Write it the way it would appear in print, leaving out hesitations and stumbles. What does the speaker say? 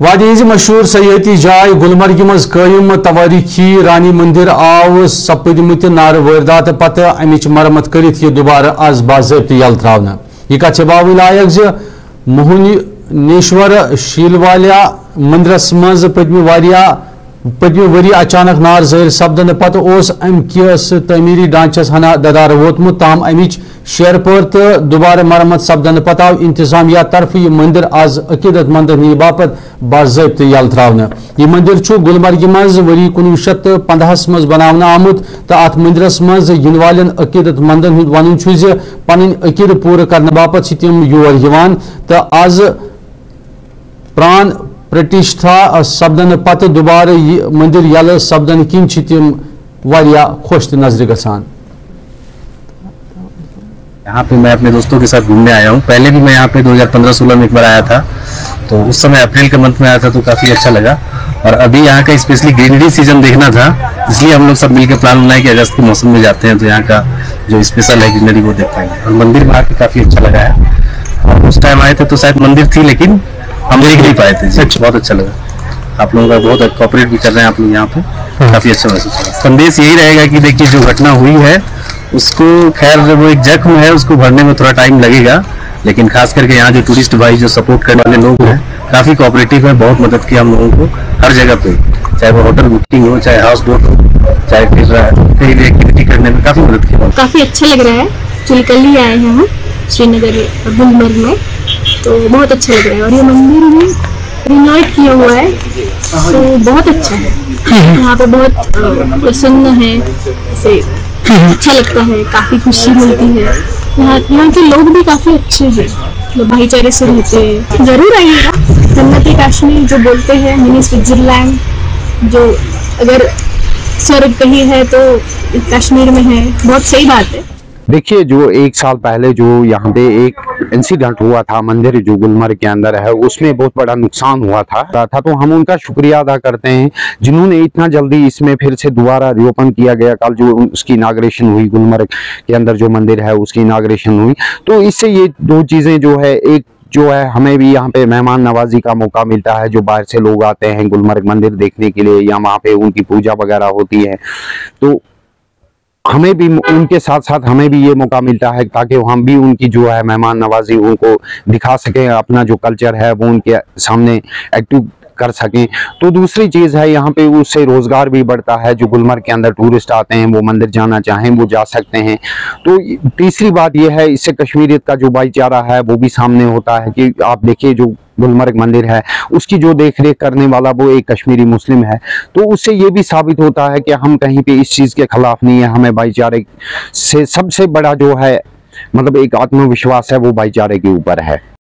वादी हज मशहूर सयाहती जाय गुलमर्ग मज कायम तवारीखी रानी मंदिर आव सपदमत नार वारदात पत् अमिच मरम्मत करित यह दोबारा आज बाज़ाब्त यल त्रावना। यह कथ बावल लायक ज मोहनेश्वर शीलवाल्या मंदिरस मज पदमी वरी अचानक नार ज़ाहिर सपदन पत् अमकिस तमीरी ढांचस हना ददार वोतमुत ताम अमिच शेरपुर तो दोबारा मरम्मत सपदन पत् आव इंतजामिया तरफ यह मंदिर आज अकीदतमंद बापत बाज़ाब्त यल त्रावना। यह मंदिर गुलमर्ग मज वरी 1915 मज बनावना आमुत तो अत मंदिरस मज इन वालन अकीदतमंदन हुंद वनुन छु ज पनन अकीद पूरा करने बापत तिम योर यिवान तो आज प्राण प्रतिष्ठा सपदन पत् दोबारा मंदिर यल सपदन किन तिम वारिया खुश तो नजर गसान। यहाँ पे मैं अपने दोस्तों के साथ घूमने आया हूँ। पहले भी मैं यहाँ पे 2015-16 में एक बार आया था, तो उस समय अप्रैल के मंथ में आया था तो काफी अच्छा लगा। और अभी यहाँ का स्पेशली ग्रीनरी सीजन देखना था, इसलिए हम लोग सब मिलकर प्लान बनाए कि अगस्त के मौसम में जाते हैं तो यहाँ का जो स्पेशल है ग्रीनरी वो देख पाएंगे। और मंदिर वहाँ के काफी अच्छा लगा है। और उस टाइम आए थे तो शायद मंदिर थी लेकिन हम देख नहीं पाए थे जी। बहुत अच्छा लगा। आप लोगों का बहुत कोऑपरेट भी कर रहे हैं आप लोग यहाँ पे, काफी अच्छा महसूस हुआ। संदेश यही रहेगा कि देखिए जो घटना हुई है उसको, खैर वो एक जख्म है, उसको भरने में थोड़ा टाइम लगेगा, लेकिन खास करके यहाँ जो टूरिस्ट भाई जो सपोर्ट करने वाले लोग हैं काफी कोऑपरेटिव है, बहुत मदद किया हम लोगों को हर जगह पे, चाहे वो होटल बुकिंग हो, चाहे हाउस बोट हो, चाहे फिर कहीं भी एक्टिविटी करने में काफी मदद किया। काफी अच्छा लग रहा है। कल ही आए हैं हम श्रीनगर गुलमर्ग में, तो बहुत अच्छा लग रहा है। और ये मंदिर भी रिनोवेट किया हुआ है तो बहुत अच्छा है। यहाँ पे बहुत प्रसन्न है, ऐसे अच्छा लगता है, काफी खुशी मिलती है। यहाँ के लोग भी काफी अच्छे हैं, मतलब भाईचारे से रहते हैं। जरूर आइएगा। जन्नती कश्मीर जो बोलते हैं, मिनी स्विट्जरलैंड, जो अगर स्वर्ग कहीं है तो कश्मीर में है। बहुत सही बात है। देखिए, जो एक साल पहले जो यहाँ पे एक इंसिडेंट हुआ था मंदिर जो गुलमर्ग के अंदर है, उसमें बहुत बड़ा नुकसान हुआ था तो हम उनका शुक्रिया अदा करते हैं जिन्होंने इतना जल्दी इसमें फिर से दोबारा रिओपन किया गया। कल जो उसकी इनाग्रेशन हुई, गुलमर्ग के अंदर जो मंदिर है उसकी इनाग्रेशन हुई, तो इससे ये दो चीजें जो है, एक जो है हमें भी यहाँ पे मेहमान नवाजी का मौका मिलता है, जो बाहर से लोग आते हैं गुलमर्ग मंदिर देखने के लिए या वहाँ पे उनकी पूजा वगैरह होती है, तो हमें भी उनके साथ साथ हमें भी ये मौका मिलता है ताकि हम भी उनकी जो है मेहमान नवाजी उनको दिखा सकें, अपना जो कल्चर है वो उनके सामने एक्टिव कर सकें। तो दूसरी चीज़ है यहाँ पे उससे रोजगार भी बढ़ता है। जो गुलमर्ग के अंदर टूरिस्ट आते हैं वो मंदिर जाना चाहें वो जा सकते हैं। तो तीसरी बात यह है, इससे कश्मीरियत का जो भाईचारा है वो भी सामने होता है कि आप देखिए जो गुलमर्ग मंदिर है उसकी जो देखरेख करने वाला वो एक कश्मीरी मुस्लिम है, तो उससे ये भी साबित होता है कि हम कहीं पे इस चीज़ के खिलाफ नहीं है। हमें भाईचारे से सबसे बड़ा जो है मतलब एक आत्मविश्वास है वो भाईचारे के ऊपर है।